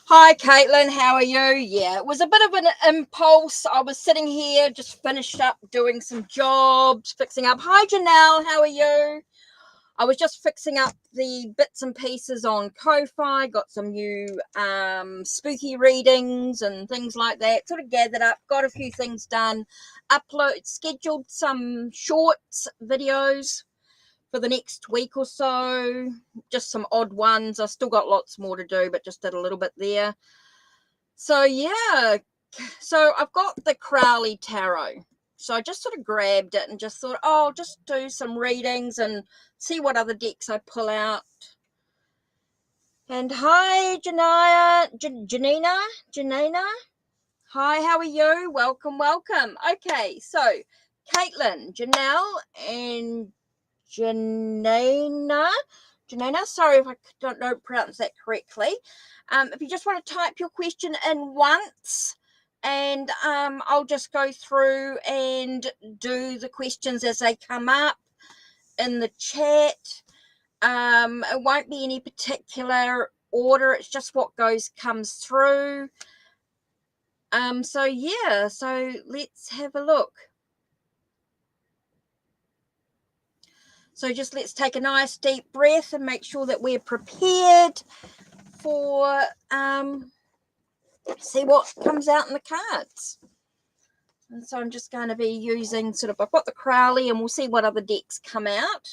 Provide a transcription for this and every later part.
Hi, Caitlin. How are you? Yeah, it was a bit of an impulse. I was sitting here, just finished up doing some jobs, fixing up. Hi, Janelle. How are you? I was just fixing up the bits and pieces on Ko-Fi, got some new spooky readings and things like that. Sort of gathered up, got a few things done, scheduled some shorts videos for the next week or so, just some odd ones. I still got lots more to do, but just did a little bit there. So yeah, so I've got the Crowley Tarot. So I just sort of grabbed it and just thought, oh, I'll just do some readings and see what other decks I pull out. And hi, Janina. Hi, how are you? Welcome. Okay, so Caitlin, Janelle, and Janina. Sorry if I don't know pronounce that correctly. If you just want to type your question in once, and I'll just go through and do the questions as they come up in the chat. It won't be any particular order. It's just what comes through. So yeah, so let's have a look. So just let's take a nice deep breath and make sure that we're prepared for see what comes out in the cards. And so I'm just going to be using I've got the Crowley, and we'll see what other decks come out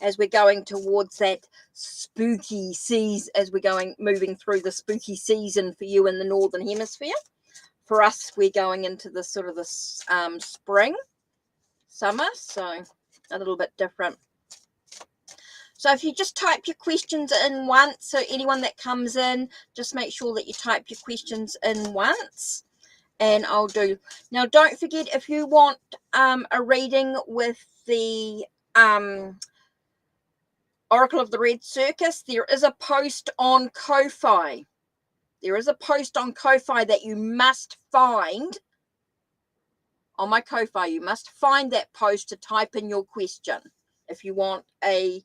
as we're going towards that spooky season, as we're moving through the spooky season for you in the Northern Hemisphere. For us, we're going into the spring, summer, so a little bit different. So if you just type your questions in once, so anyone that comes in, just make sure that you type your questions in once, and I'll do. Now, don't forget, if you want a reading with the Oracle of the Red Circus, there is a post on Ko-Fi. There is a post on Ko-Fi that you must find. On my Ko-Fi, you must find that post to type in your question if you want a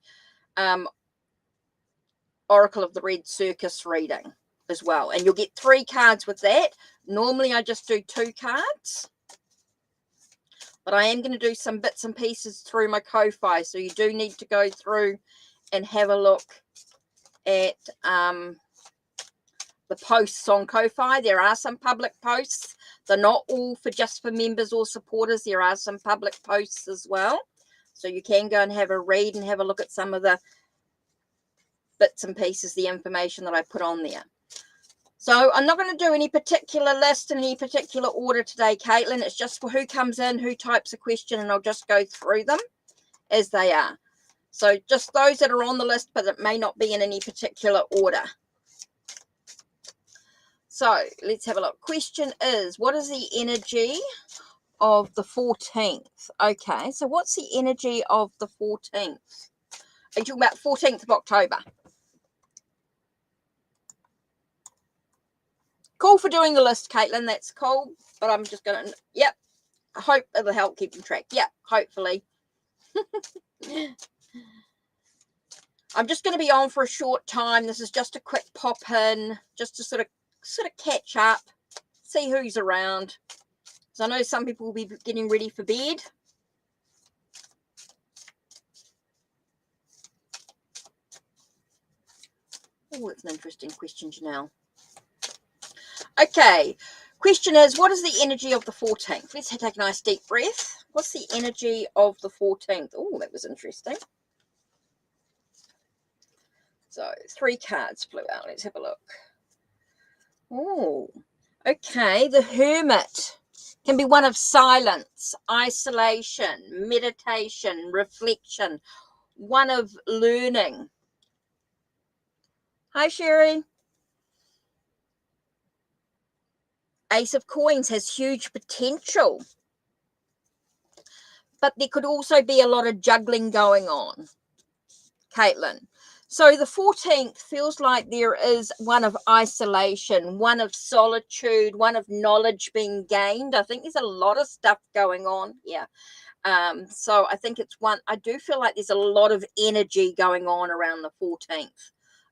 Oracle of the Red Circus reading as well. And you'll get 3 cards with that. Normally, I just do 2 cards. But I am going to do some bits and pieces through my Ko-Fi. So you do need to go through and have a look at the posts on Ko-Fi. There are some public posts. They're not all just for members or supporters. There are some public posts as well. So you can go and have a read and have a look at some of the bits and pieces, the information that I put on there. So I'm not going to do any particular list in any particular order today, Caitlin. It's just for who comes in, who types a question, and I'll just go through them as they are. So just those that are on the list, but it may not be in any particular order. So let's have a look. Question is, what is the energy of the 14th? Okay, so what's the energy of the 14th? Are you talking about 14th of October? Cool for doing the list, Caitlin. That's cool. But I'm just going to, yep. I hope it'll help keep track. Yeah, hopefully. I'm just going to be on for a short time. This is just a quick pop in, just to sort of catch up, see who's around. So I know some people will be getting ready for bed. Oh, that's an interesting question, Janelle. Okay, question is, what is the energy of the 14th? Let's take a nice deep breath. What's the energy of the 14th? Oh, that was interesting. So 3 cards flew out. Let's have a look. Oh, okay. The Hermit can be one of silence, isolation, meditation, reflection, one of learning. Hi, Sherry. Ace of Coins has huge potential, but there could also be a lot of juggling going on, Caitlin. So the 14th feels like there is one of isolation, one of solitude, one of knowledge being gained. I think there's a lot of stuff going on here. So I think it's one, I do feel like there's a lot of energy going on around the 14th.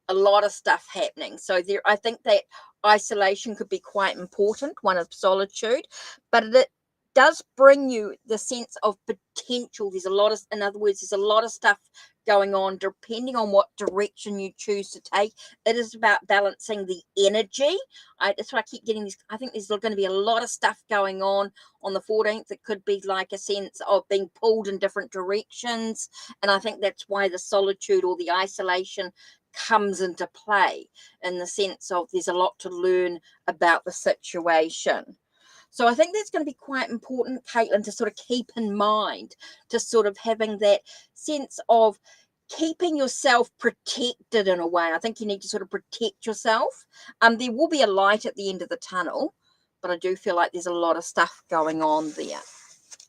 A lot of stuff happening. So there, I think that isolation could be quite important, one of solitude, but it does bring you the sense of potential. There's a lot of, in other words, there's a lot of stuff going on depending on what direction you choose to take. It is about balancing the energy. That's why I keep getting this. I think there's going to be a lot of stuff going on the 14th. It could be like a sense of being pulled in different directions, and I think that's why the solitude or the isolation comes into play, in the sense of there's a lot to learn about the situation. So I think that's going to be quite important, Caitlin, to sort of keep in mind, to sort of having that sense of keeping yourself protected in a way. I think you need to sort of protect yourself. There will be a light at the end of the tunnel, but I do feel like there's a lot of stuff going on there.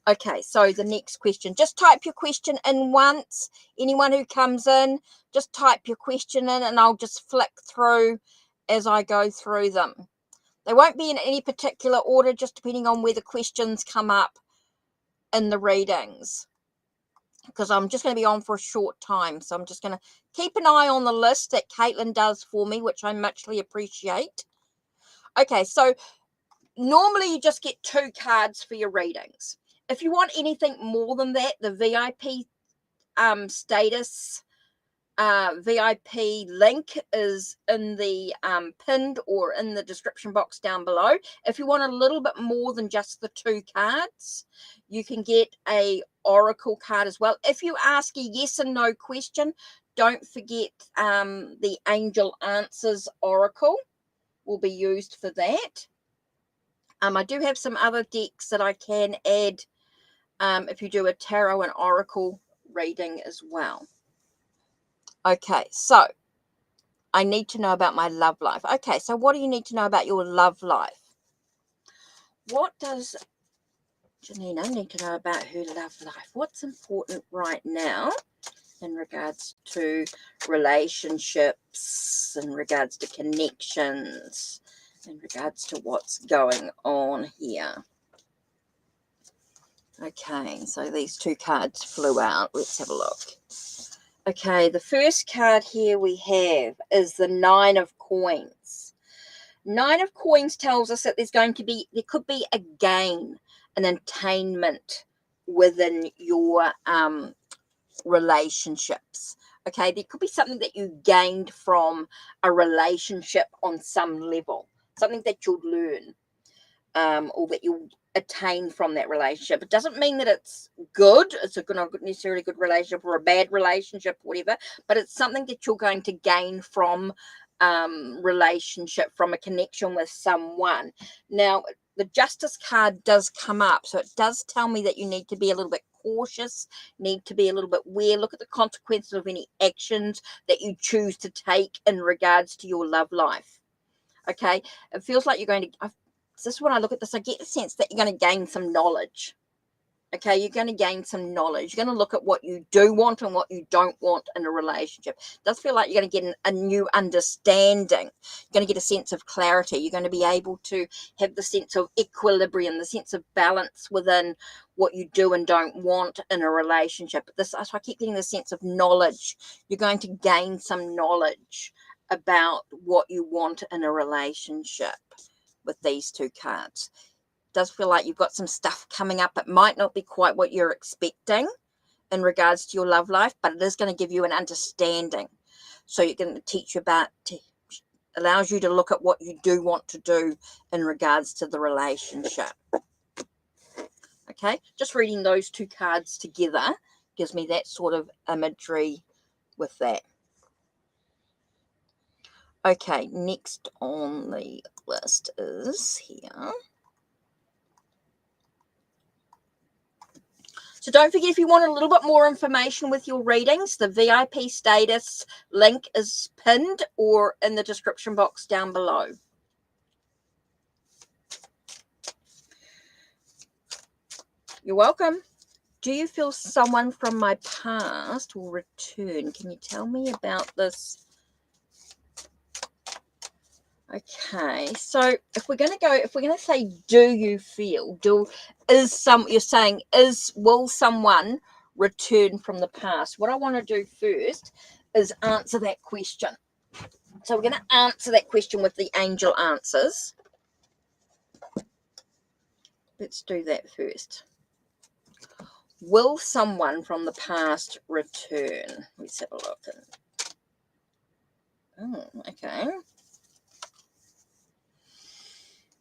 Okay, so the next question. Just type your question in once. Anyone who comes in, just type your question in and I'll just flick through as I go through them. They won't be in any particular order, just depending on where the questions come up in the readings, because I'm just going to be on for a short time. So I'm just going to keep an eye on the list that Caitlin does for me, which I muchly appreciate. Okay, so normally you just get 2 cards for your readings. If you want anything more than that, the VIP status VIP link is in the pinned or in the description box down below. If you want a little bit more than just the 2 cards, you can get a oracle card as well. If you ask a yes and no question, don't forget the Angel Answers Oracle will be used for that. I do have some other decks that I can add if you do a tarot and oracle reading as well. Okay, so I need to know about my love life. Okay, so what do you need to know about your love life? What does Janina need to know about her love life? What's important right now in regards to relationships, in regards to connections, in regards to what's going on here? Okay, so these 2 cards flew out. Let's have a look. Okay, the first card here we have is the 9 of Coins. 9 of Coins tells us that there could be a gain, an attainment within your relationships. Okay, there could be something that you gained from a relationship on some level, something that you'll learn or that you'll attain from that relationship. It doesn't mean that it's good. It's not necessarily a good relationship or a bad relationship, whatever, but it's something that you're going to gain from relationship, from a connection with someone. Now, the Justice card does come up, so it does tell me that you need to be a little bit cautious, need to be a little bit aware. Look at the consequences of any actions that you choose to take in regards to your love life. Okay, it feels like you're going to... This is when I look at this, I get the sense that you're going to gain some knowledge. Okay, you're going to gain some knowledge. You're going to look at what you do want and what you don't want in a relationship. It does feel like you're going to get a new understanding. You're going to get a sense of clarity. You're going to be able to have the sense of equilibrium, the sense of balance within what you do and don't want in a relationship. So I keep getting the sense of knowledge. You're going to gain some knowledge about what you want in a relationship with these 2 cards. It does feel like you've got some stuff coming up. It might not be quite what you're expecting in regards to your love life, but it is going to give you an understanding. So you're going to teach you about, allows you to look at what you do want to do in regards to the relationship. Okay, just reading those 2 cards together gives me that sort of imagery with that. Okay, next on the list is here. So don't forget, if you want a little bit more information with your readings, the VIP status link is pinned or in the description box down below. You're welcome. Do you feel someone from my past will return? Can you tell me about this? Okay, so if we're going to say, do you feel, will someone return from the past? What I want to do first is answer that question. So we're going to answer that question with the angel answers. Let's do that first. Will someone from the past return? Let's have a look. Oh, okay.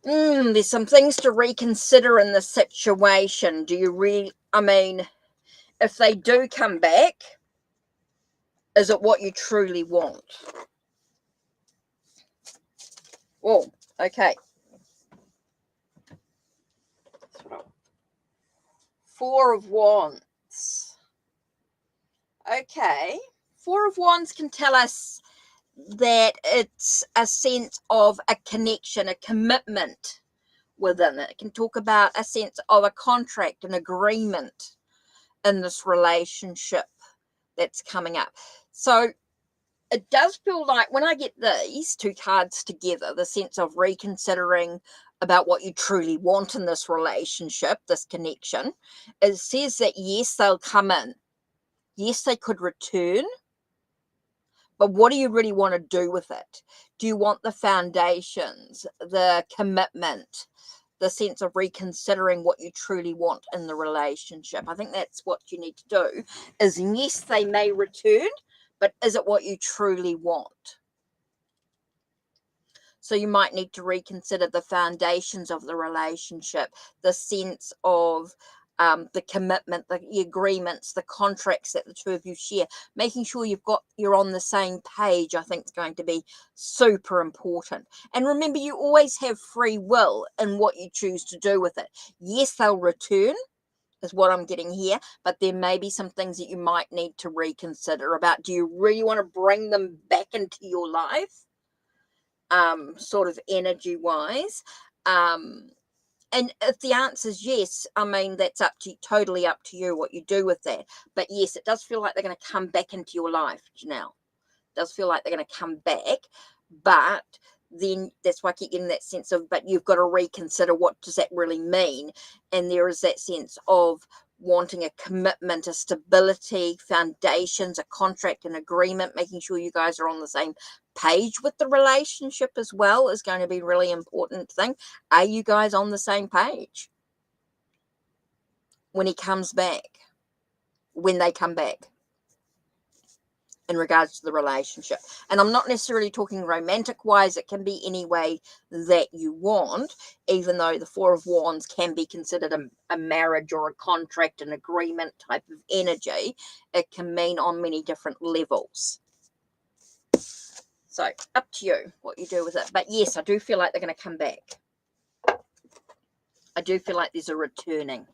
There's some things to reconsider in the situation. Do you really, I mean, if they do come back, is it what you truly want? Oh, okay. Four of Wands. Okay. Four of Wands can tell us that it's a sense of a connection, a commitment within it. It can talk about a sense of a contract, an agreement in this relationship that's coming up. So it does feel like when I get these two cards together, the sense of reconsidering about what you truly want in this relationship, this connection, it says that yes, they'll come in. Yes, they could return. But what do you really want to do with it? Do you want the foundations, the commitment, the sense of reconsidering what you truly want in the relationship? I think that's what you need to do. Is yes, they may return, but is it what you truly want? So you might need to reconsider the foundations of the relationship, the sense of the commitment, the agreements, the contracts that the two of you share. Making sure you're on the same page, I think, is going to be super important. And remember, you always have free will in what you choose to do with it. Yes, they'll return, is what I'm getting here, but there may be some things that you might need to reconsider about. Do you really want to bring them back into your life? Sort of energy wise, and if the answer is yes, I mean, that's totally up to you what you do with that. But yes, it does feel like they're going to come back into your life, Janelle. It does feel like they're going to come back, but then that's why I keep getting that sense of, but you've got to reconsider what does that really mean. And there is that sense of wanting a commitment, a stability, foundations, a contract, an agreement, making sure you guys are on the same page with the relationship as well is going to be a really important thing. Are you guys on the same page when he comes back, when they come back, in regards to the relationship? And I'm not necessarily talking romantic wise. It can be any way that you want, even though the Four of Wands can be considered a marriage or a contract, an agreement type of energy. It can mean on many different levels. So up to you what you do with it. But yes, I do feel like they're going to come back. I do feel like there's a returning.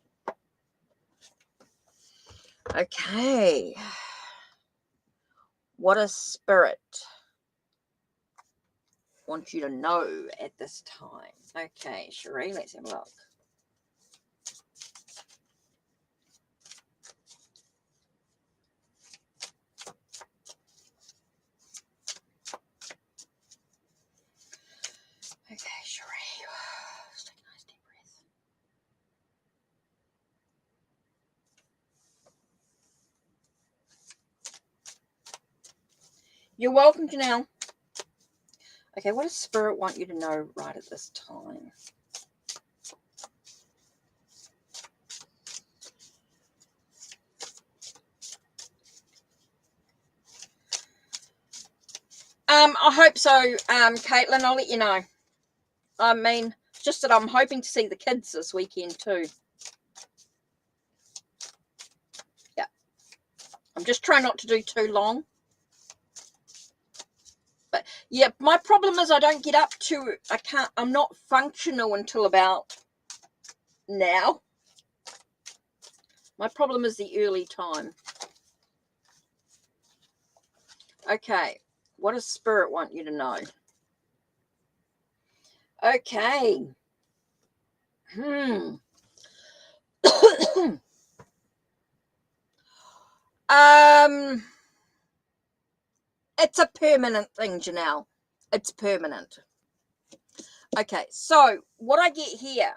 Okay. What does Spirit want you to know at this time? Okay, Cherie, let's have a look. Okay, Cherie. Let's take a nice deep breath. You're welcome, Janelle. Okay, what does Spirit want you to know right at this time? I hope so, Caitlin. I'll let you know. I mean, it's just that I'm hoping to see the kids this weekend too. Yeah. I'm just trying not to do too long. But yeah, my problem is I don't get up to, I'm not functional until about now. My problem is the early time. Okay, what does Spirit want you to know? Okay. It's a permanent thing, Janelle. It's permanent. Okay, so what I get here,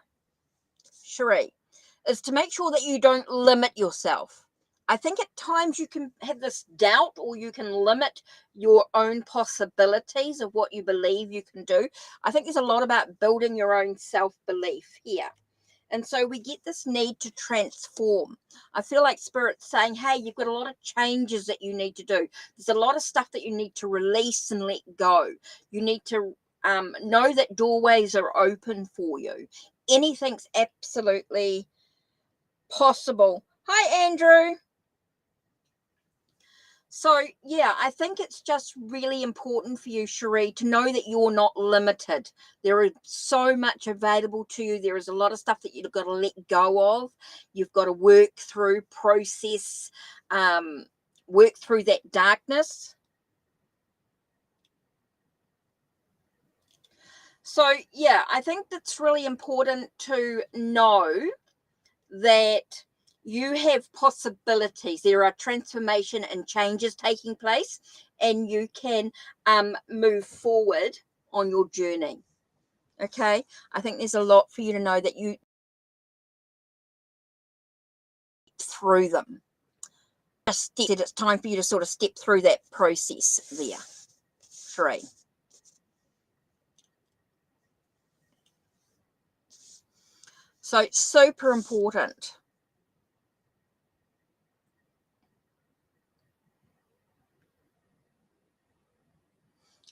Cherie, is to make sure that you don't limit yourself. I think at times you can have this doubt, or you can limit your own possibilities of what you believe you can do. I think there's a lot about building your own self-belief here. And so we get this need to transform. I feel like Spirit's saying, hey, you've got a lot of changes that you need to do. There's a lot of stuff that you need to release and let go. You need to know that doorways are open for you. Anything's absolutely possible. Hi, Andrew. So, yeah, I think it's just really important for you, Cherie, to know that you're not limited. There is so much available to you. There is a lot of stuff that you've got to let go of. You've got to work through, process, work through that darkness. So, yeah, I think that's really important to know that you have possibilities. There are transformation and changes taking place, and you can move forward on your journey. Okay, I think there's a lot for you to know that you through them. Just said it's time for you to sort of step through that process there. 3. So it's super important.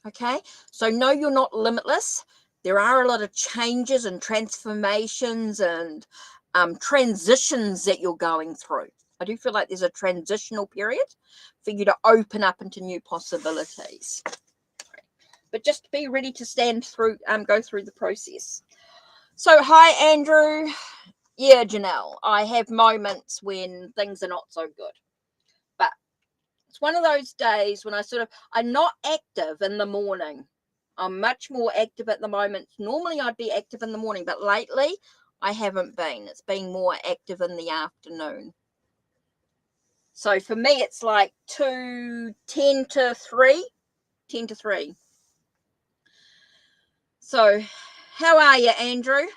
Okay, so no, you're not limitless. There are a lot of changes and transformations and transitions that you're going through. I do feel like there's a transitional period for you to open up into new possibilities. But just be ready to stand through, go through the process. So, hi, Andrew. Yeah, Janelle, I have moments when things are not so good. But it's one of those days when I'm not active in the morning. I'm much more active at the moment. Normally I'd be active in the morning, but lately I haven't been. It's been more active in the afternoon. So for me, it's like 10 to 3. So how are you, Andrew?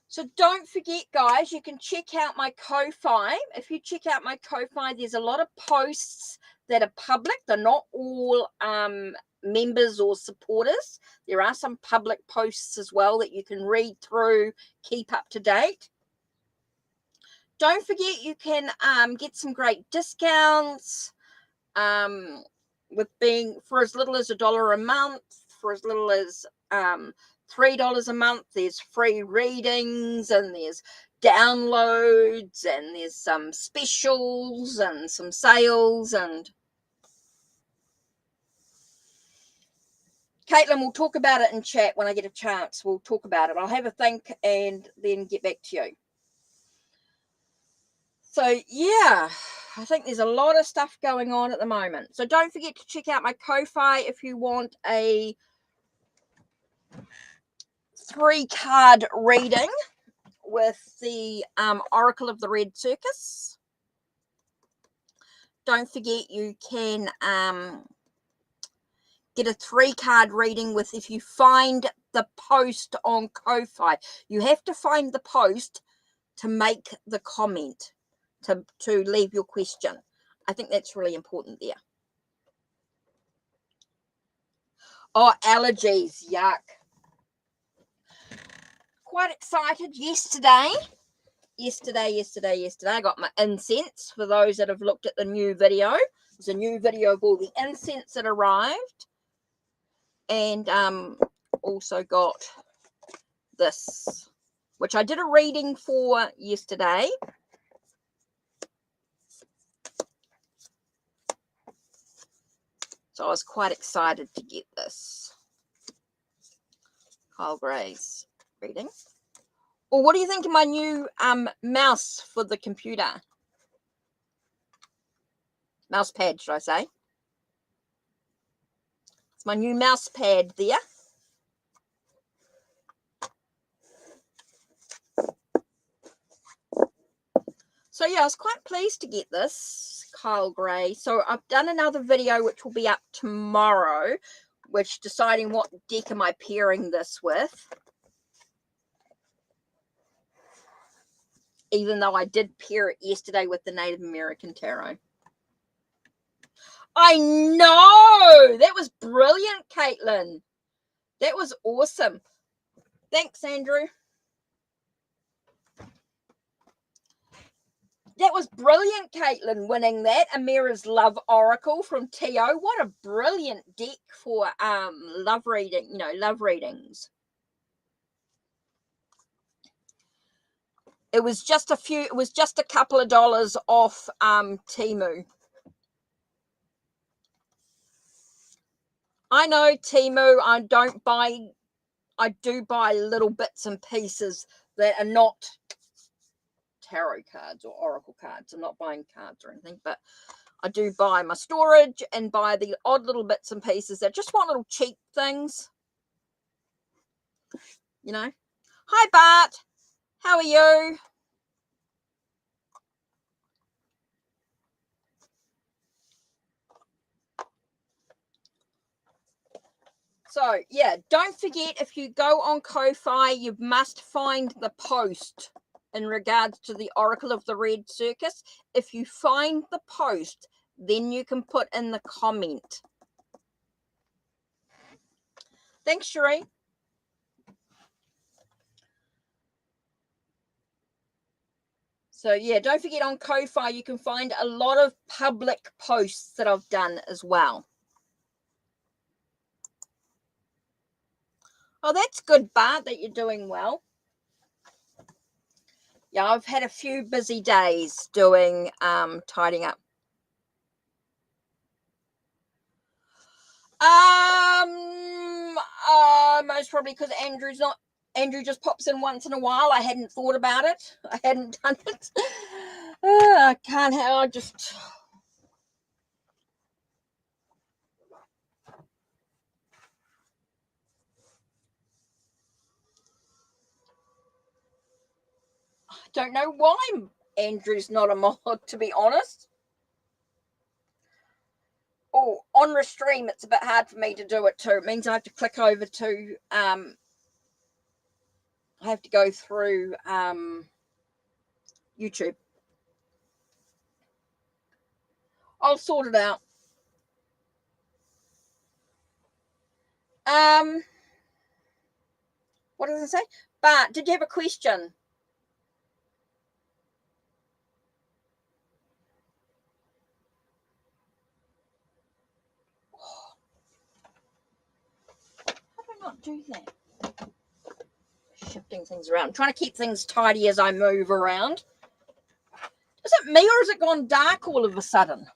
So don't forget, guys, you can check out my Ko-Fi. If you check out my Ko-Fi, there's a lot of posts that are public. They're not all members or supporters. There are some public posts as well that you can read through, keep up to date. Don't forget, you can get some great discounts with being for as little as $1 a month, for as little as $3 a month. There's free readings and there's downloads and there's some specials and some sales. And Caitlin, we'll talk about it in chat when I get a chance. We'll talk about it. I'll have a think and then get back to you. So yeah, I think there's a lot of stuff going on at the moment. So don't forget to check out my Ko-Fi if you want a 3-card reading with the Oracle of the Red Circus. Don't forget you can get a 3-card reading with, if you find the post on Ko-Fi. You have to find the post to make the comment, to leave your question. I think that's really important there. Oh, allergies, yuck. Quite excited yesterday. I got my incense. For those that have looked at the new video, there's a new video of all the incense that arrived. And also got this, which I did a reading for yesterday. So I was quite excited to get this. Kyle Gray's reading. Well, what do you think of my new mouse for the computer? Mouse pad, should I say? It's my new mouse pad there. So yeah, I was quite pleased to get this, Kyle Gray. So I've done another video which will be up tomorrow, which deciding what deck am I pairing this with. even though I did pair it yesterday with the Native American Tarot. I know! That was brilliant, Caitlin. That was awesome. Thanks, Andrew. That was brilliant, Caitlin, winning that. Amira's Love Oracle from T.O. What a brilliant deck for love reading, love readings. It was just a couple of dollars off Temu. I know Temu, I do buy little bits and pieces that are not tarot cards or oracle cards. I'm not buying cards or anything, but I do buy my storage and buy the odd little bits and pieces that just want little cheap things. Hi, Bart. How are you? So, yeah, don't forget, if you go on Ko-Fi, you must find the post in regards to the Oracle of the Red Circus. If you find the post, then you can put in the comment. Thanks, Sheree. So, yeah, don't forget, on Ko-Fi, you can find a lot of public posts that I've done as well. Oh, that's good, Bart, that you're doing well. Yeah, I've had a few busy days doing tidying up. Most probably because Andrew just pops in once in a while. I hadn't thought about it. I hadn't done it. I can't have. I don't know why Andrew's not a mod, to be honest. Oh, on Restream, it's a bit hard for me to do it too. It means I have to click over to I have to go through YouTube. I'll sort it out. What does it say? But did you have a question? How do I not do that? Shifting things around. I'm trying to keep things tidy as I move around. Is it me or has it gone dark all of a sudden?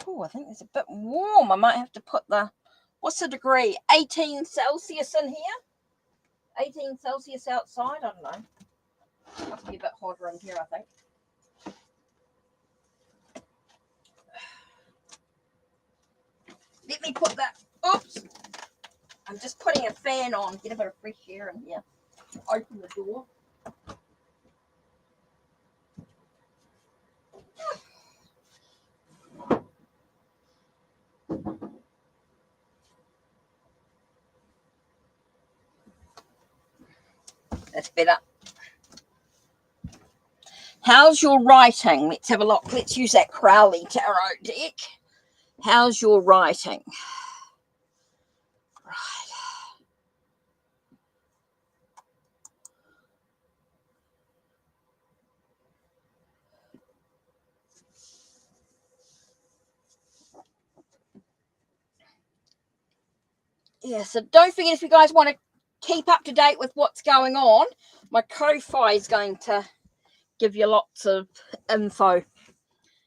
Oh, I think it's a bit warm. I might have to put what's the degree? 18 Celsius in here? 18 Celsius outside? I don't know. Must be a bit hotter in here, I think. Let me put that. Oops. I'm just putting a fan on. Get a bit of fresh air in here. Open the door. That's better. How's your writing? Let's have a look. Let's use that Crowley Tarot deck. How's your writing? Right. Yeah, so don't forget, if you guys want to keep up to date with what's going on, my Ko-Fi is going to give you lots of info.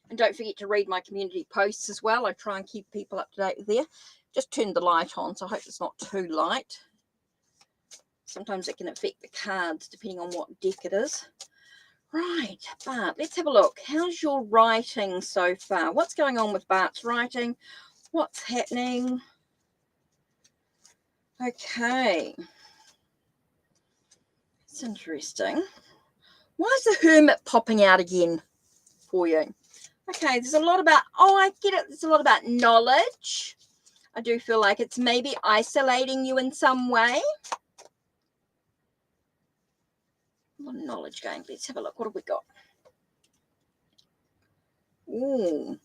And don't forget to read my community posts as well. I try and keep people up to date there. Just turned the light on, so I hope it's not too light. Sometimes it can affect the cards depending on what deck it is. Right, Bart, let's have a look. How's your writing so far? What's going on with Bart's writing? What's happening? Okay. It's interesting. Why is the Hermit popping out again for you? Okay, there's a lot about, I get it. There's a lot about knowledge. I do feel like it's maybe isolating you in some way. A lot of knowledge going. Let's have a look. What have we got? Ooh.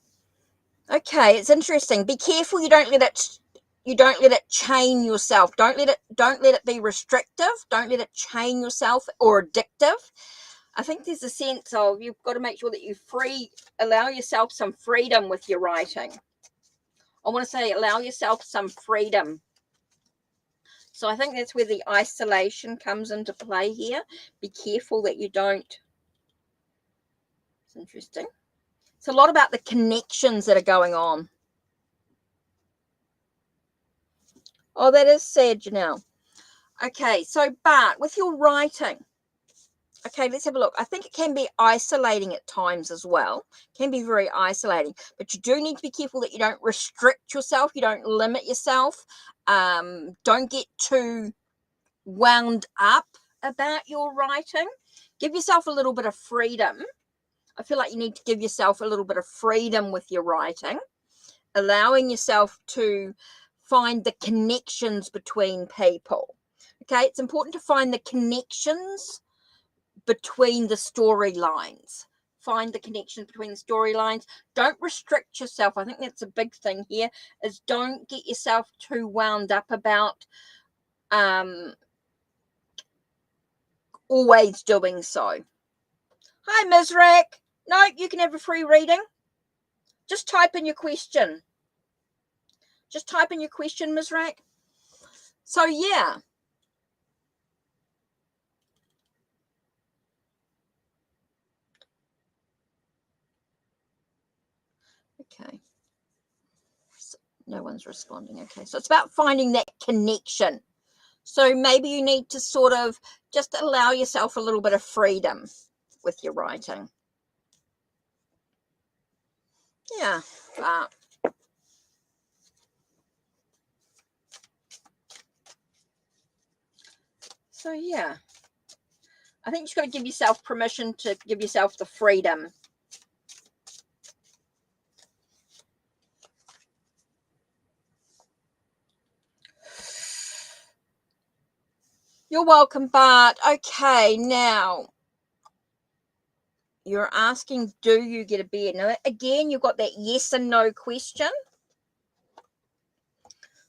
Okay, it's interesting. Be careful you don't let it chain yourself. Don't let it be restrictive. Don't let it chain yourself or addictive. I think there's a sense of you've got to make sure that you allow yourself some freedom with your writing. I want to say allow yourself some freedom. So I think that's where the isolation comes into play here. Be careful that you don't. It's interesting. It's a lot about the connections that are going on. Oh, that is sad, Janelle. Okay, so Bart, with your writing, okay, let's have a look. I think it can be isolating at times as well. It can be very isolating, but you do need to be careful that you don't restrict yourself. You don't limit yourself. Don't get too wound up about your writing. Give yourself a little bit of freedom. I feel like you need to give yourself a little bit of freedom with your writing, allowing yourself to find the connections between people. Okay, it's important to find the connections between the storylines. Find the connection between the storylines. Don't restrict yourself. I think that's a big thing here, is don't get yourself too wound up about always doing so. Hi, Ms. Rack. No, you can have a free reading. Just type in your question. Just type in your question, Ms. Rack. So, yeah. Okay. So no one's responding. Okay. So it's about finding that connection. So maybe you need to sort of just allow yourself a little bit of freedom with your writing. Yeah. So, yeah. I think you've got to give yourself permission to give yourself the freedom. You're welcome, Bart. Okay, now you're asking, do you get a bed? Now, again, you've got that yes and no question.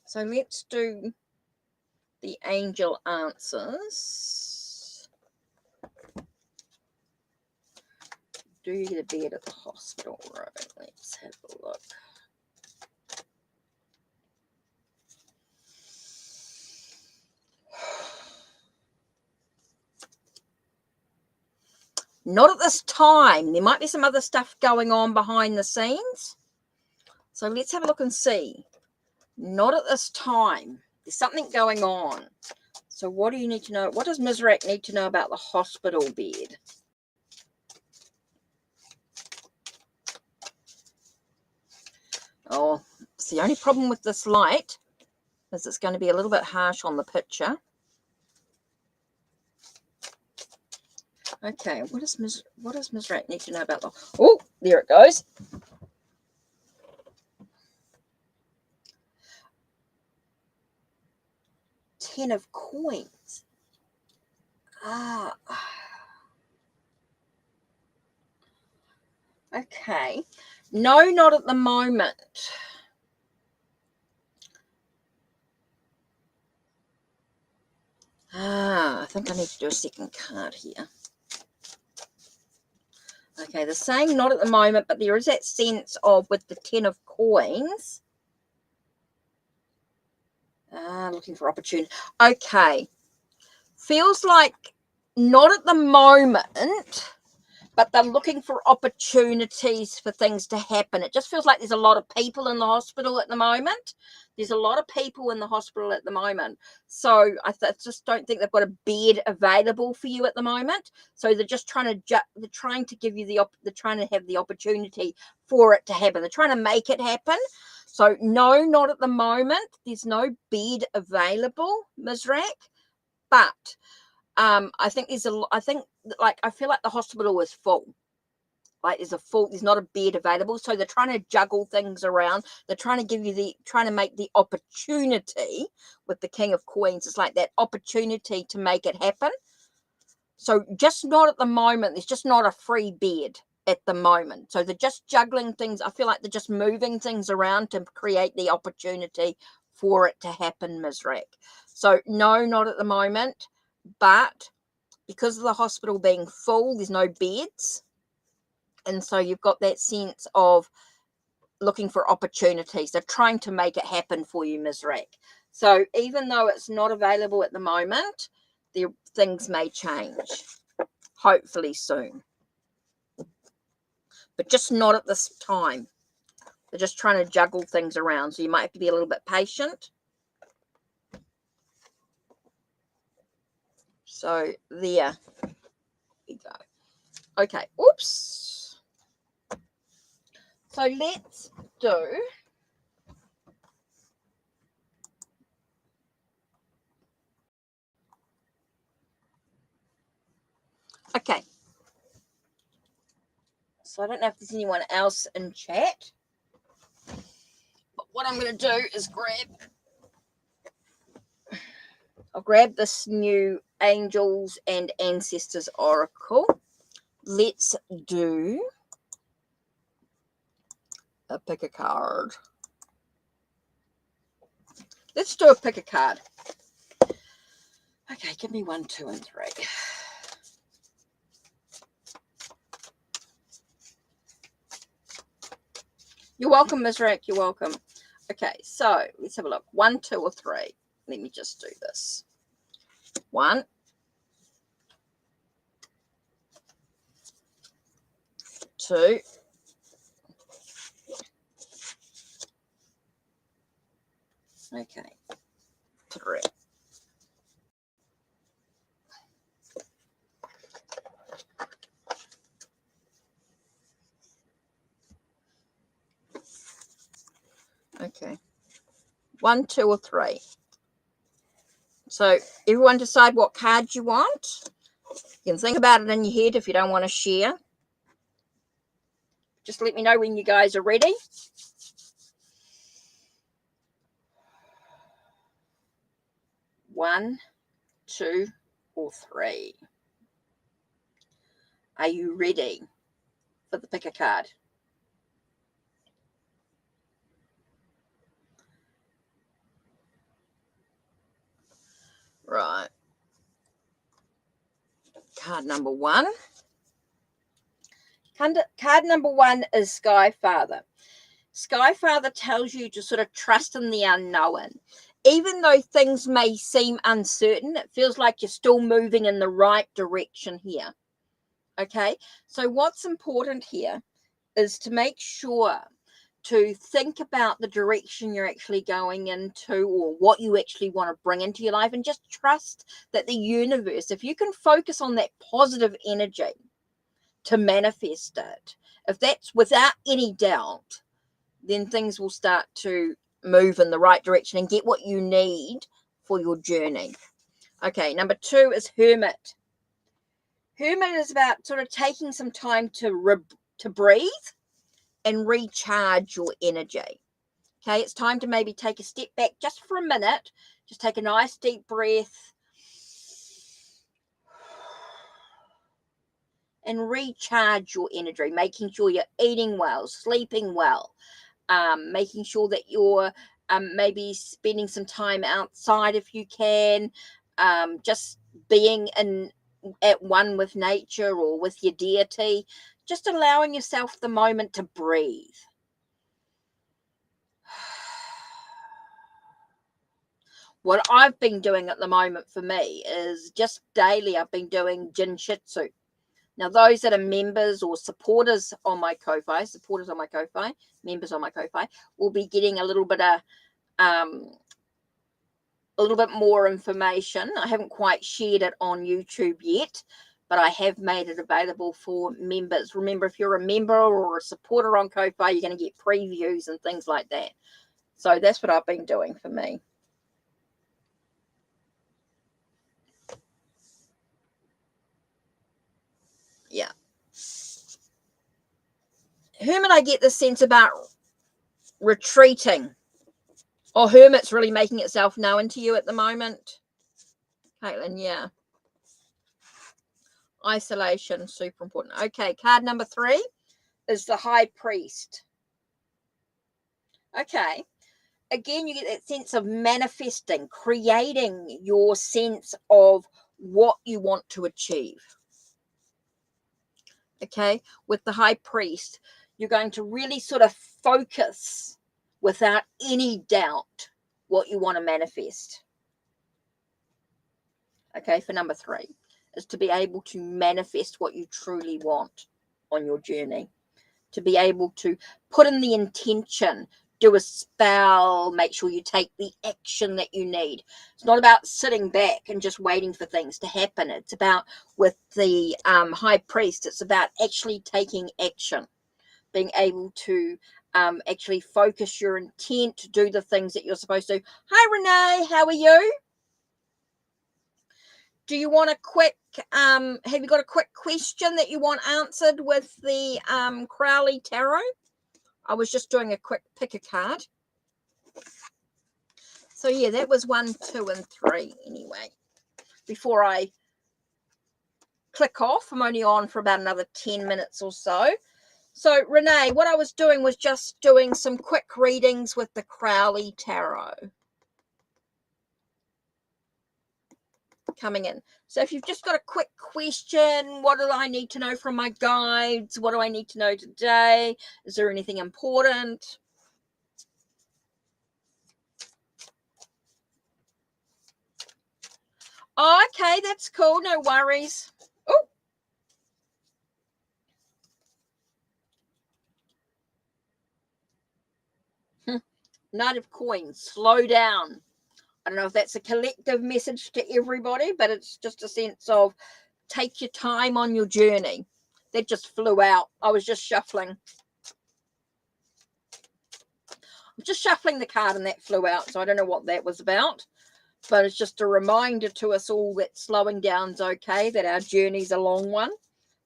So let's do the angel answers. Do you get a bed at the hospital room? Let's have a look. Not at this time. There might be some other stuff going on behind the scenes. So let's have a look and see. Not at this time. There's something going on. So what do you need to know? What does Ms. Rack need to know about the hospital bed? Oh, it's the only problem with this light is it's going to be a little bit harsh on the picture. Okay, what does Ms. Rack need to know about the... Oh, there it goes. Ten of coins. Ah. Okay. No, not at the moment. I think I need to do a second card here. Okay, they're saying not at the moment, but there is that sense of with the 10 of coins. Looking for opportunity. Okay. Feels like not at the moment, but they're looking for opportunities for things to happen. It just feels like there's a lot of people in the hospital at the moment. There's a lot of people in the hospital at the moment. So I just don't think they've got a bed available for you at the moment. So they're just trying to give you they're trying to have the opportunity for it to happen. They're trying to make it happen. So no, not at the moment. There's no bed available, Ms. Rack. But I think I feel like the hospital is full. Like there's not a bed available. So they're trying to juggle things around. They're trying to make the opportunity with the King of Coins. It's like that opportunity to make it happen. So just not at the moment. There's just not a free bed at the moment. So they're just juggling things. I feel like they're just moving things around to create the opportunity for it to happen, Ms. Rick. So no, not at the moment. But because of the hospital being full, there's no beds. And so you've got that sense of looking for opportunities. They're trying to make it happen for you, Ms. Rick. So even though it's not available at the moment, things may change, hopefully soon. But just not at this time. They're just trying to juggle things around. So you might have to be a little bit patient. So there we go. Okay, oops. So let's do okay. So I don't know if there's anyone else in chat. But what I'm going to do is I'll grab this new Angels and Ancestors Oracle. Let's do pick a card. Let's do a pick a card. Okay, give me 1, 2, and 3. You're welcome, Ms. Rick. You're welcome. Okay, so let's have a look. 1, 2, or 3. Let me just do this. 1, 2, okay, 3. Okay, 1, 2, or 3. So everyone decide what card you want. You can think about it in your head if you don't want to share. Just let me know when you guys are ready. One, 2, or 3. Are you ready for the pick a card? Right. Card number 1. Card number 1 is Sky Father. Sky Father tells you to sort of trust in the unknown. Even though things may seem uncertain, it feels like you're still moving in the right direction here. Okay, so what's important here is to make sure to think about the direction you're actually going into or what you actually want to bring into your life, and just trust that the universe, if you can focus on that positive energy to manifest it, if that's without any doubt, then things will start to move in the right direction and get what you need for your journey. Okay, number 2 is Hermit. Hermit is about sort of taking some time to breathe and recharge your energy. Okay, it's time to maybe take a step back just for a minute. Just take a nice deep breath and recharge your energy, making sure you're eating well, sleeping well, making sure that you're maybe spending some time outside if you can, just being at one with nature or with your deity, just allowing yourself the moment to breathe. What I've been doing at the moment for me is just daily I've been doing Jin Shitsu. Now, those that are members or supporters on my Ko-Fi, members on my Ko-Fi, will be getting a little bit more information. I haven't quite shared it on YouTube yet, but I have made it available for members. Remember, if you're a member or a supporter on Ko-Fi, you're going to get previews and things like that. So that's what I've been doing for me. Yeah. Hermit, I get the sense about retreating. Or Hermit's really making itself known to you at the moment. Caitlin, yeah. Isolation, super important. Okay, card number 3 is the High Priest. Okay. Again, you get that sense of manifesting, creating your sense of what you want to achieve. Okay, with the High Priest, you're going to really sort of focus without any doubt what you want to manifest. Okay, for number 3 is to be able to manifest what you truly want on your journey, to be able to put in the intention, do a spell, make sure you take the action that you need. It's not about sitting back and just waiting for things to happen. It's about, with the High Priest, it's about actually taking action, being able to actually focus your intent to do the things that you're supposed to. Hi, Renee, how are you? Do you want a quick, have you got a quick question that you want answered with the Crowley Tarot? I was just doing a quick pick a card. So yeah, that was 1, 2, and 3 anyway. Before I click off, I'm only on for about another 10 minutes or so. So Renee, what I was doing was just doing some quick readings with the Crowley Tarot. Coming in. So if you've just got a quick question, what do I need to know from my guides? What do I need to know today? Is there anything important? Oh, okay, that's cool. No worries. Oh. Knight of Coins. Slow down. I don't know if that's a collective message to everybody, but it's just a sense of take your time on your journey. That just flew out. I was just shuffling. I'm just shuffling the card and that flew out, so I don't know what that was about. But it's just a reminder to us all that slowing down's okay, that our journey's a long one,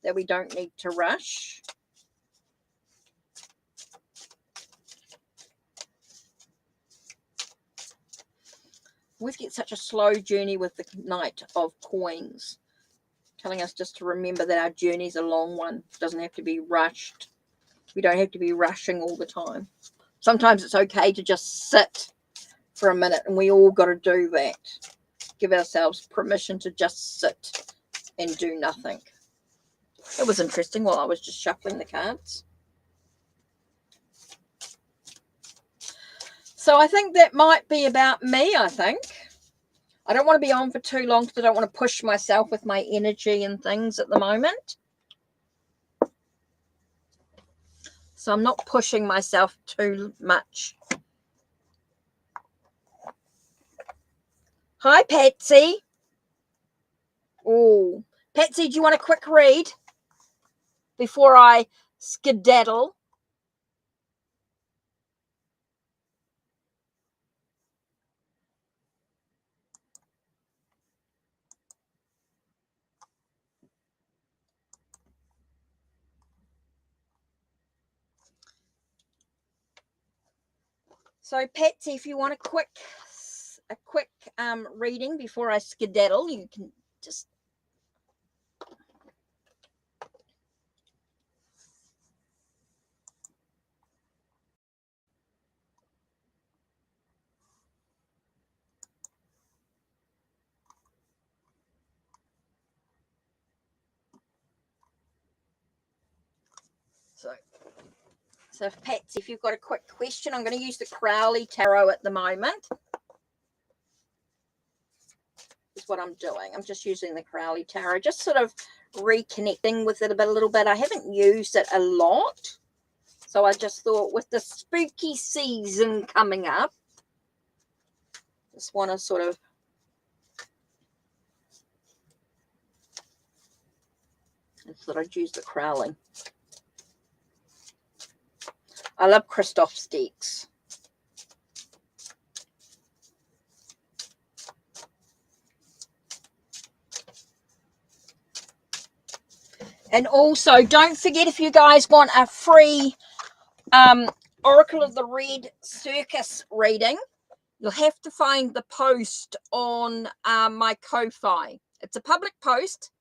that we don't need to rush. We get such a slow journey with the Knight of Coins, telling us just to remember that our journey's a long one. It doesn't have to be rushed. We don't have to be rushing all the time. Sometimes it's okay to just sit for a minute, and we all got to do that. Give ourselves permission to just sit and do nothing. It was interesting while I was just shuffling the cards. So I think that might be about me, I think. I don't want to be on for too long because I don't want to push myself with my energy and things at the moment. So I'm not pushing myself too much. Hi, Patsy. Oh, Patsy, do you want a quick read before I skedaddle? So, Patsy, if you want a quick reading before I skedaddle, you can just. So Patsy, if you've got a quick question, I'm going to use the Crowley Tarot at the moment. Is what I'm doing. I'm just using the Crowley Tarot, just sort of reconnecting with it a little bit. I haven't used it a lot, so I just thought with the spooky season coming up, just want to sort of I'd use the Crowley. I love Christoph sticks. And also, don't forget, if you guys want a free Oracle of the Red Circus reading, you'll have to find the post on my Ko-Fi. It's a public post,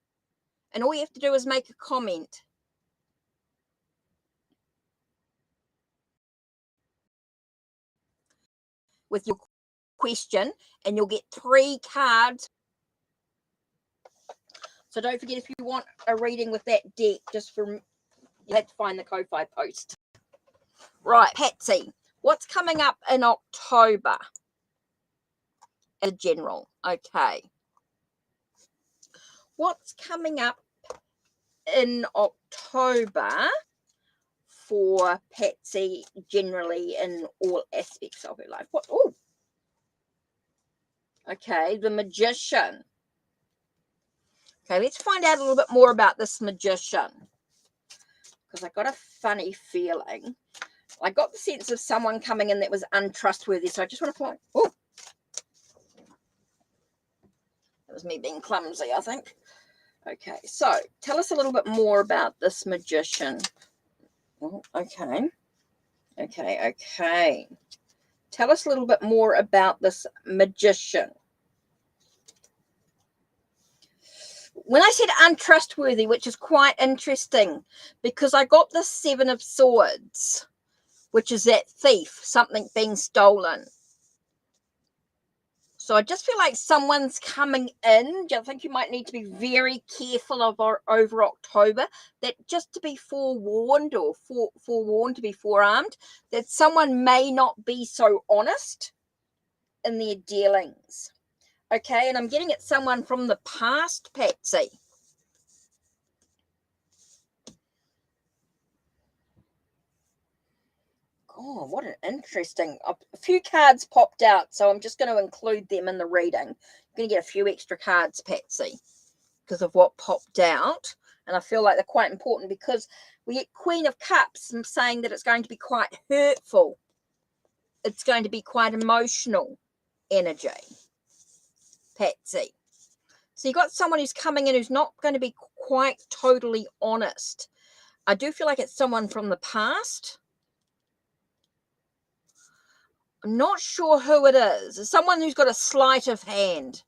And all you have to do is make a comment. With your question, and you'll get 3 cards. So don't forget, if you want a reading with that deck, you have to find the Ko-Fi post. Right, Patsy, what's coming up in October? As a general, okay. What's coming up in October for Patsy generally in all aspects of her life? What? Oh, okay, the Magician. Okay, let's find out a little bit more about this Magician, because I got a funny feeling. I got the sense of someone coming in that was untrustworthy, so I just want to find. Oh, that was me being clumsy, I think. Okay, so tell us a little bit more about this Magician. Oh, okay. Tell us a little bit more about this Magician. When I said untrustworthy, which is quite interesting, because I got the 7 of Swords, which is that thief, something being stolen. So I just feel like someone's coming in. I think you might need to be very careful over October, that just to be forewarned, or forewarned, to be forearmed, that someone may not be so honest in their dealings. Okay, and I'm getting at someone from the past, Patsy. Oh, what an interesting. A few cards popped out, so I'm just going to include them in the reading. You're going to get a few extra cards, Patsy, because of what popped out. And I feel like they're quite important, because we get Queen of Cups and saying that it's going to be quite hurtful. It's going to be quite emotional energy, Patsy. So you got someone who's coming in who's not going to be quite totally honest. I do feel like it's someone from the past. I'm not sure who it is. It's someone who's got a sleight of hand.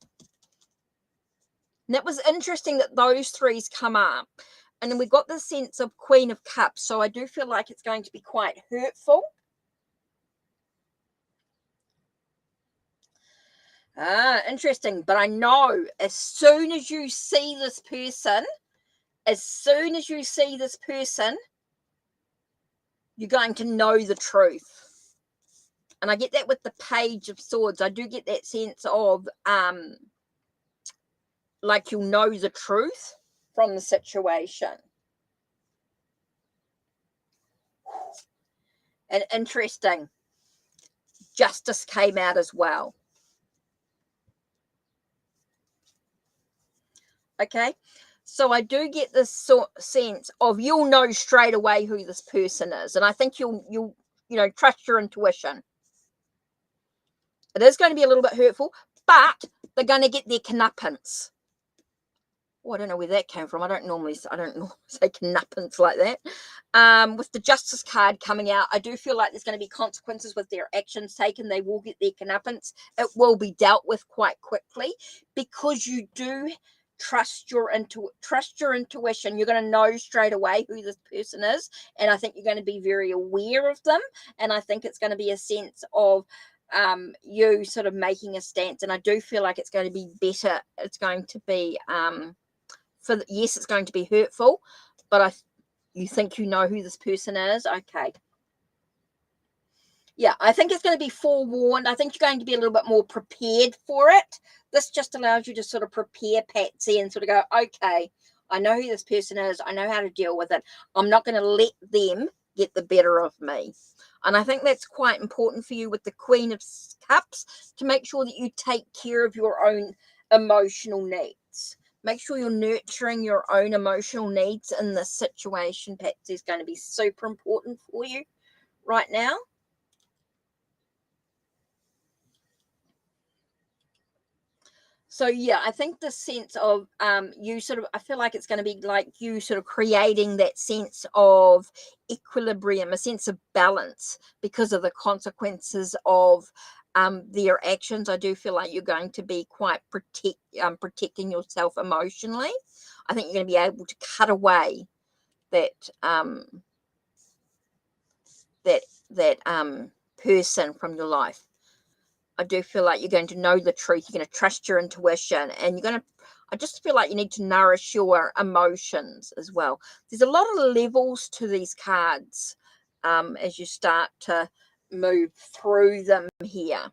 And it was interesting that those 3's come up. And then we got the sense of Queen of Cups. So I do feel like it's going to be quite hurtful. Interesting. But I know as soon as you see this person, you're going to know the truth. And I get that with the Page of Swords. I do get that sense of like you'll know the truth from the situation. And interesting, Justice came out as well. Okay, so I do get this sense of you'll know straight away who this person is, and I think you'll trust your intuition. It is going to be a little bit hurtful, but they're going to get their comeuppance. Oh, I don't know where that came from. I don't normally say comeuppance like that. With the Justice card coming out, I do feel like there's going to be consequences with their actions taken. They will get their comeuppance. It will be dealt with quite quickly, because you do trust your intuition. You're going to know straight away who this person is, and I think you're going to be very aware of them, and I think it's going to be a sense of you sort of making a stance. And I do feel like it's going to be better. It's going to be yes, it's going to be hurtful, but you think you know who this person is. Okay. Yeah, I think it's going to be forewarned. I think you're going to be a little bit more prepared for it. This just allows you to sort of prepare, Patsy, and sort of go, okay, I know who this person is. I know how to deal with it. I'm not going to let them get the better of me. And I think that's quite important for you with the Queen of Cups, to make sure that you take care of your own emotional needs. Make sure you're nurturing your own emotional needs in this situation, Patsy, is going to be super important for you right now. So yeah, I think the sense of you sort of, I feel like it's going to be like you sort of creating that sense of equilibrium, a sense of balance, because of the consequences of their actions. I do feel like you're going to be quite protecting yourself emotionally. I think you're going to be able to cut away that person from your life. I do feel like you're going to know the truth. You're going to trust your intuition, and I just feel like you need to nourish your emotions as well. There's a lot of levels to these cards as you start to move through them here.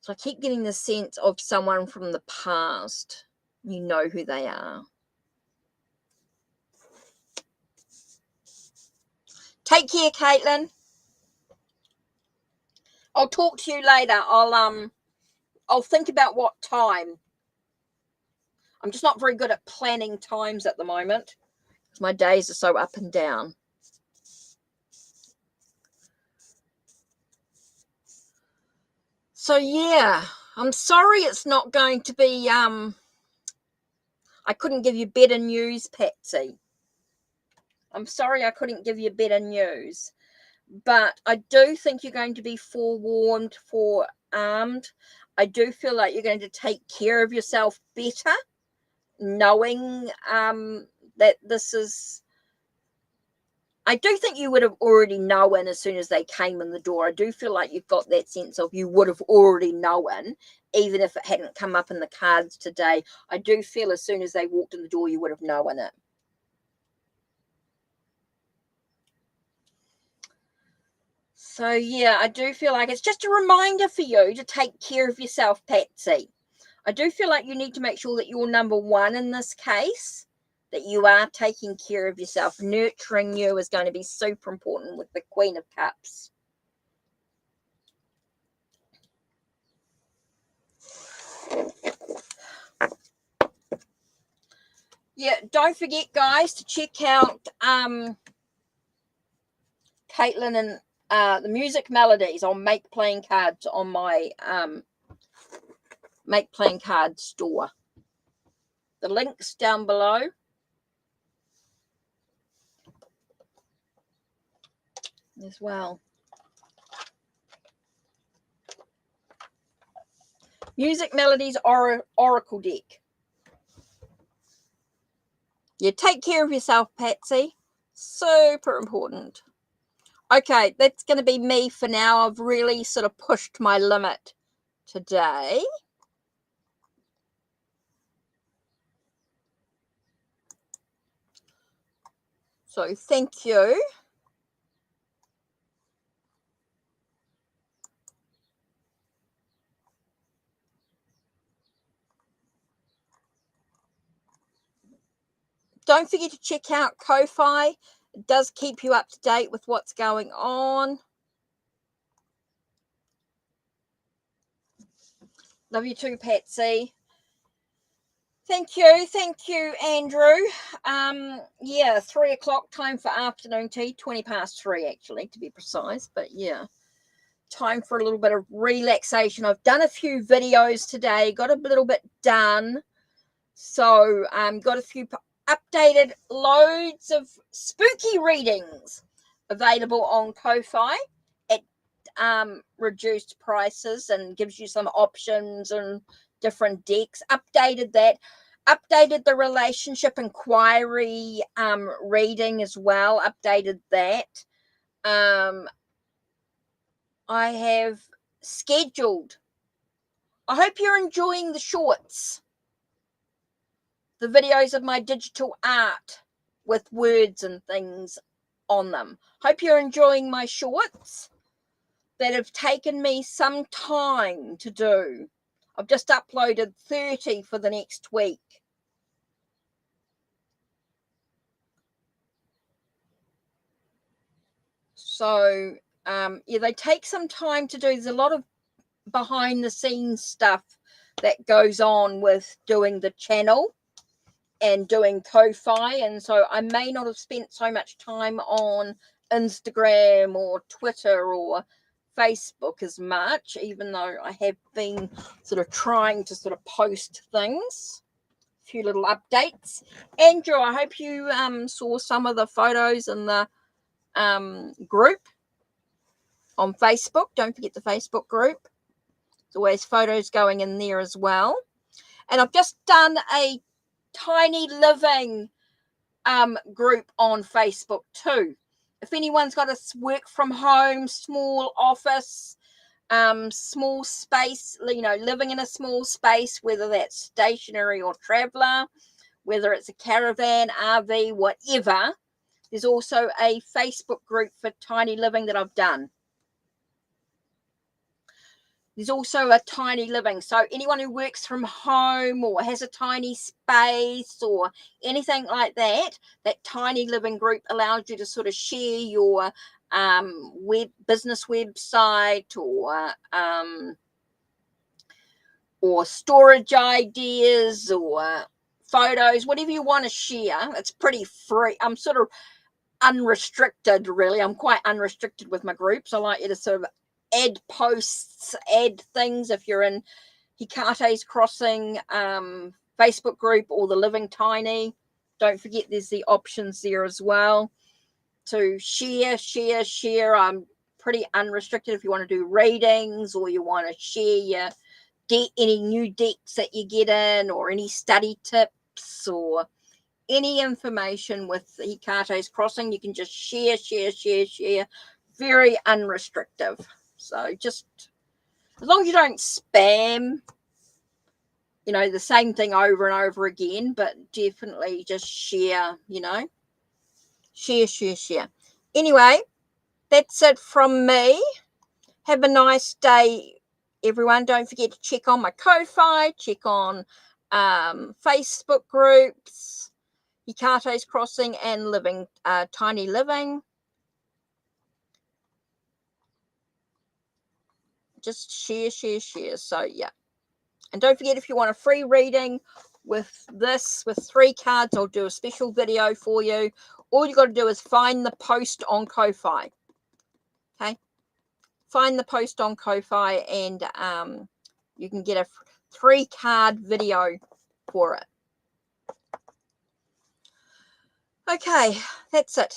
So I keep getting the sense of someone from the past. You know who they are. Take care, Caitlin. I'll talk to you later. I'll think about what time. I'm just not very good at planning times at the moment because my days are so up and down. So yeah, I'm sorry it's not going to be I couldn't give you better news, Patsy. I'm sorry I couldn't give you better news. But I do think you're going to be forewarned, forearmed. I do feel like you're going to take care of yourself better, knowing that this is... I do think you would have already known as soon as they came in the door. I do feel like you've got that sense of you would have already known, even if it hadn't come up in the cards today. I do feel as soon as they walked in the door, you would have known it. So, yeah, I do feel like it's just a reminder for you to take care of yourself, Patsy. I do feel like you need to make sure that you're number one in this case, that you are taking care of yourself. Nurturing you is going to be super important with the Queen of Cups. Yeah, don't forget, guys, to check out Caitlin and the music melodies on Make Playing Cards on my Make Playing Cards store. The link's down below. As well. Music Melodies Oracle deck. You take care of yourself, Patsy. Super important. Okay, that's going to be me for now. I've really sort of pushed my limit today. So thank you. Don't forget to check out Ko-Fi. It does keep you up to date with what's going on. Love you too, Patsy. Thank you, Andrew. Yeah, 3 o'clock, time for afternoon tea. 20 past 3, actually, to be precise. But yeah, time for a little bit of relaxation. I've done a few videos today, got a little bit done. So got a few updated, loads of spooky readings available on Ko-Fi at reduced prices, and gives you some options and different decks. Updated the relationship inquiry reading as well. Updated that. I have scheduled. I hope you're enjoying the shorts. The videos of my digital art with words and things on them. Hope you're enjoying my shorts that have taken me some time to do. I've just uploaded 30 for the next week. So, yeah, they take some time to do. There's a lot of behind the scenes stuff that goes on with doing the channel and doing Ko-Fi, and so I may not have spent so much time on Instagram or Twitter or Facebook as much, even though I have been sort of trying to sort of post things, a few little updates. Andrew, I hope you saw some of the photos in the group. on Facebook. Don't forget the Facebook group. There's always photos going in there as well. And I've just done a tiny living group on Facebook too. If anyone's got a work from home, small office, small space, living in a small space, whether that's stationary or traveler, whether it's a caravan, RV, whatever, there's also a Facebook group for tiny living that I've done. There's also a tiny living. So anyone who works from home or has a tiny space or anything like that, that tiny living group allows you to sort of share your business website or storage ideas or photos, whatever you want to share. It's pretty free. I'm sort of unrestricted, really. I'm quite unrestricted with my groups. I like you to sort of add posts, add things if you're in Hikate's Crossing Facebook group or the Living Tiny. Don't forget there's the options there as well to share. I'm pretty unrestricted if you want to do readings or you want to share your any new decks that you get in or any study tips or any information with Hikate's Crossing. You can just share. Very unrestrictive. So just as long as you don't spam, the same thing over and over again, but definitely just share, share. Anyway, that's it from me. Have a nice day, everyone. Don't forget to check on my Ko-Fi, check on Facebook groups, Hikate's Crossing and Living Tiny Living. Just share. So yeah. And don't forget, if you want a free reading with 3 cards, I'll do a special video for you. All you got to do is find the post on Ko-Fi. Okay? Find the post on Ko-Fi and you can get a 3-card video for it. Okay, that's it.